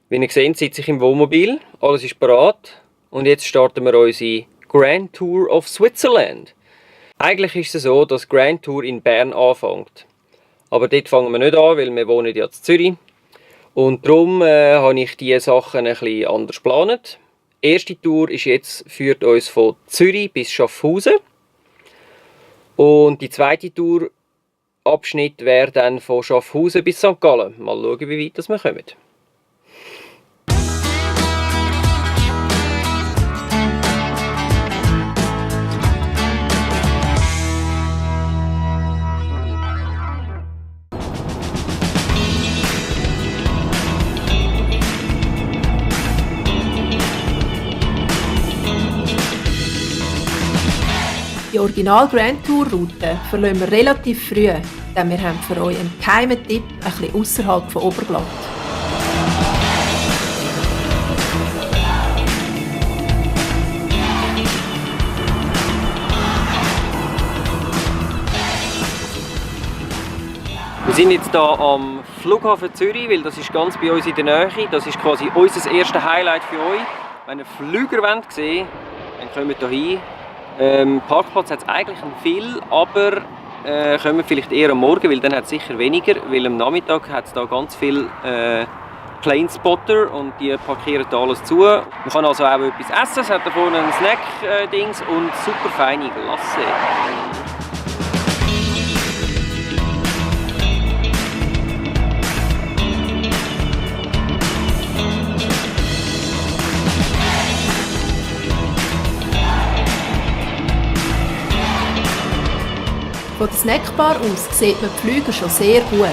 Wie ihr seht, sitze ich im Wohnmobil, alles ist bereit und jetzt starten wir unsere Grand Tour of Switzerland. Eigentlich ist es so, dass die Grand Tour in Bern anfängt. Aber dort fangen wir nicht an, weil wir wohnen ja in Zürich. Und darum habe ich diese Sachen ein bisschen anders geplant. Die erste Tour führt uns von Zürich bis Schaffhausen. Und die zweite Tourabschnitt wäre dann von Schaffhausen bis St. Gallen. Mal schauen, wie weit wir kommen. Die Original Grand Tour Route verlassen wir relativ früh, denn wir haben für euch einen geheimen Tipp ein bisschen ausserhalb von Oberglatt. Wir sind jetzt hier am Flughafen Zürich, weil das ist ganz bei uns in der Nähe. Das ist quasi unser erstes Highlight für euch. Wenn ihr Flüger sehen wollt, dann kommt ihr hier hin. Parkplatz hat es eigentlich viel, aber kommen vielleicht eher am Morgen, weil dann hat es sicher weniger, weil am Nachmittag hat es da ganz viele Planespotter und die parkieren da alles zu. Man kann also auch etwas essen, es hat da vorne ein Snack-Dings und super feine Glasse. Von der Snackbar aus sieht man die Flüge schon sehr gut.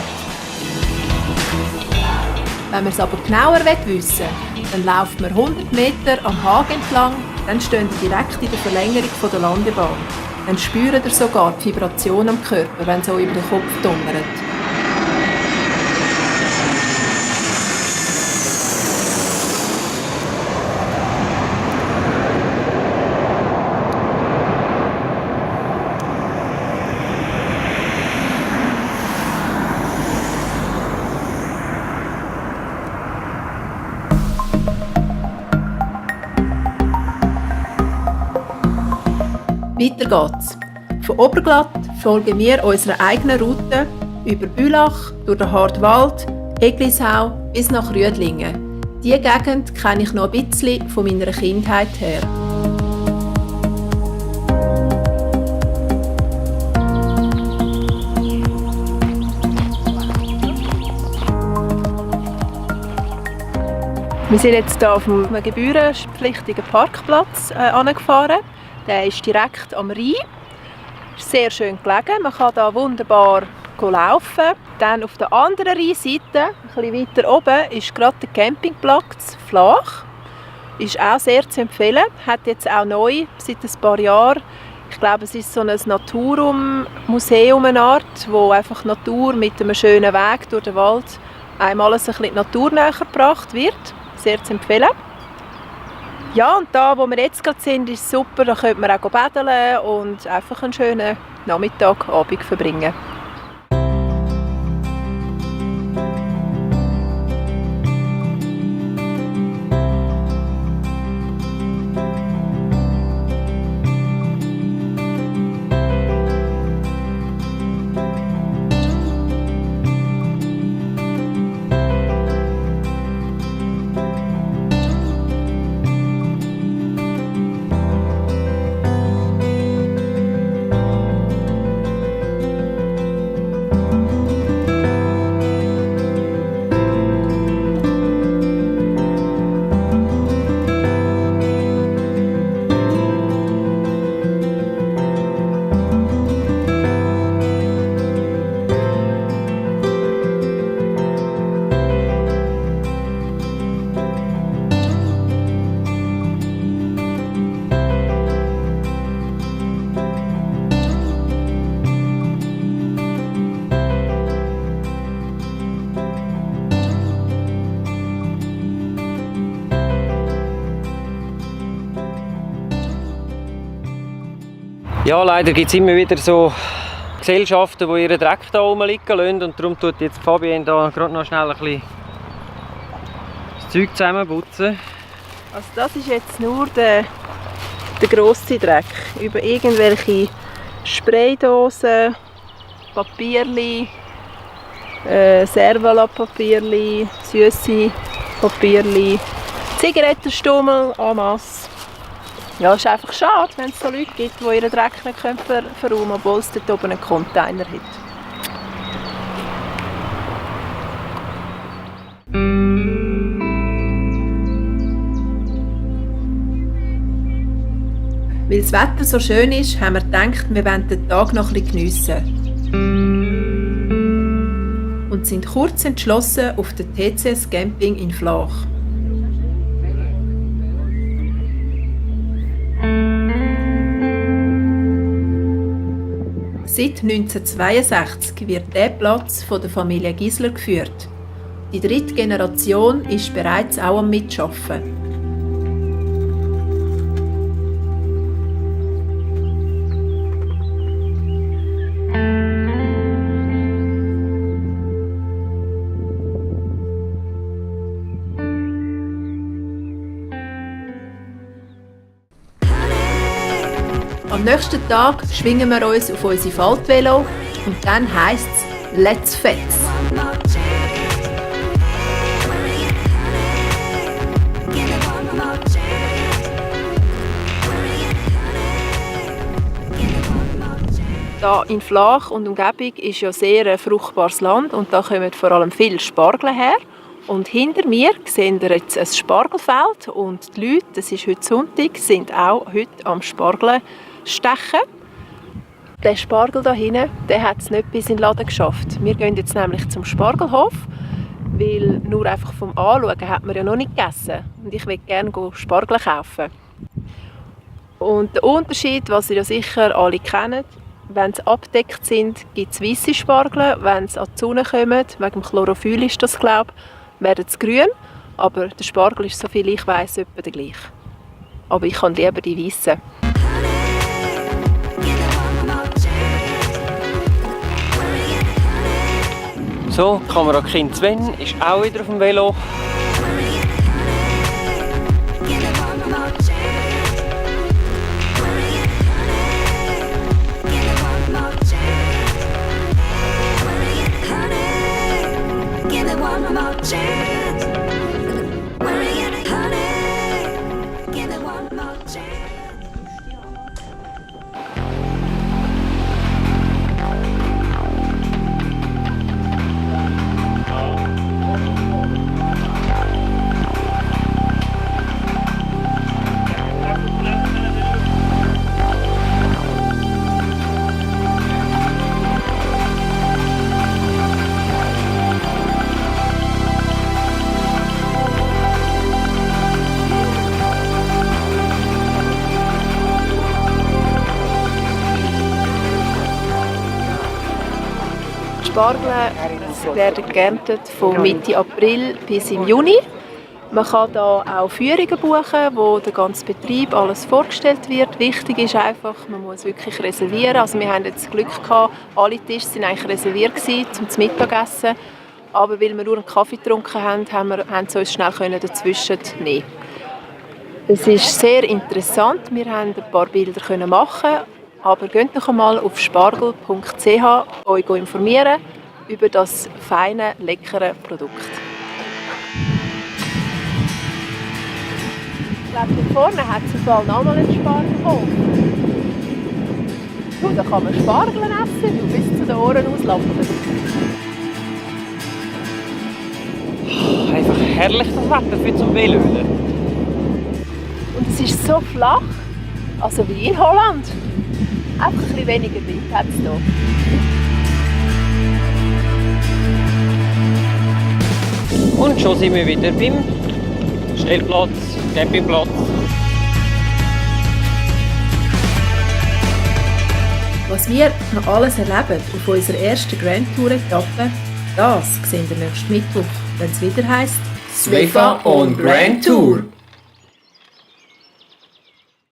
Wenn man es aber genauer wissen will, dann laufen wir 100 Meter am Hagen entlang, dann stehen wir direkt in der Verlängerung der Landebahn. Dann spürt ihr sogar die Vibration am Körper, wenn es euch über den Kopf donnert. Weiter geht's. Von Oberglatt folgen wir unserer eigenen Route über Bülach, durch den Hartwald, Eglisau bis nach Rüdlingen. Diese Gegend kenne ich noch ein bisschen von meiner Kindheit her. Wir sind jetzt hier auf einem gebührenpflichtigen Parkplatz angefahren. Der ist direkt am Rhein. Ist sehr schön gelegen. Man kann hier wunderbar laufen. Dann auf der anderen Rheinseite, ein bisschen weiter oben, ist gerade der Campingplatz Flach. Ist auch sehr zu empfehlen. Hat jetzt auch neu, seit ein paar Jahren, ich glaube, es ist so ein Naturmuseum, eine Art, wo einfach Natur mit einem schönen Weg durch den Wald einem alles ein bisschen naturnäher gebracht wird. Sehr zu empfehlen. Ja, und da, wo wir jetzt gerade sind, ist super. Da könnte man auch baden und einfach einen schönen Nachmittag, Abend verbringen. Ja, leider gibt es immer wieder so Gesellschaften, die ihren Dreck hier rumliegen lassen. Und darum tut jetzt Fabienne da gerade noch schnell ein bisschen das Zeug zusammenputzen. Also das ist jetzt nur der grosse Dreck. Über irgendwelche Spraydosen, Papierli, Servala-Papierli, süße Papierli, Zigarettenstummel en masse. Ja, es ist einfach schade, wenn es so Leute gibt, die ihren Dreck nicht verräumen können, obwohl es dort oben einen Container hat. Weil das Wetter so schön ist, haben wir gedacht, wir wollen den Tag noch ein bisschen geniessen. Und sind kurz entschlossen auf den TCS Camping in Flach. Seit 1962 wird dieser Platz von der Familie Gisler geführt. Die dritte Generation ist bereits auch am Mitarbeiten. Am nächsten Tag schwingen wir uns auf unsere Faltvelo und dann heisst es «Let's Fetz». Da in Flach und Umgebung ist ja sehr ein fruchtbares Land und da kommen vor allem viele Spargel her. Und hinter mir seht ihr jetzt ein Spargelfeld und die Leute, das ist heute Sonntag, sind auch heute am Spargeln stechen. Der Spargel da hinten, der hat es nicht bis in den Laden geschafft. Wir gehen jetzt nämlich zum Spargelhof, weil nur einfach vom Anschauen hat man ja noch nicht gegessen. Und ich will gerne Spargel kaufen. Und der Unterschied, was ihr ja sicher alle kennt, wenn sie abgedeckt sind, gibt es weisse Spargel. Wenn sie an die Sonne kommen, wegen dem Chlorophyll ist das, glaube ich, werden sie grün. Aber der Spargel ist, soviel ich weiss, etwa der gleiche. Aber ich kann lieber die weissen. So, Kamerakind Sven ist auch wieder auf dem Velo. Die Spargel werden geerntet von Mitte April bis im Juni. Man kann hier auch Führungen buchen, wo der ganze Betrieb alles vorgestellt wird. Wichtig ist einfach, man muss wirklich reservieren. Also wir haben jetzt Glück gehabt, alle Tische waren eigentlich reserviert zum Mittagessen. Aber weil wir nur einen Kaffee getrunken haben, haben sie uns schnell dazwischen nehmen. Es ist sehr interessant. Wir haben ein paar Bilder machen. Aber geht doch einmal auf spargel.ch euch informieren über das feine, leckere Produkt. Ich glaube, hier vorne hat es noch einmal einen Spargelhof. Da kann man Spargel essen, bis zu den Ohren auslappen. Einfach herrlich das Wetter für zum Velölen. Und es ist so flach, also wie in Holland. Einfach ein bisschen weniger Wind hat es hier. Und schon sind wir wieder beim Stellplatz, Campingplatz. Was wir noch alles erleben auf unserer ersten Grand Tour Etappe, das sehen wir nächsten Mittwoch, wenn es wieder heisst Svefa on Grand Tour.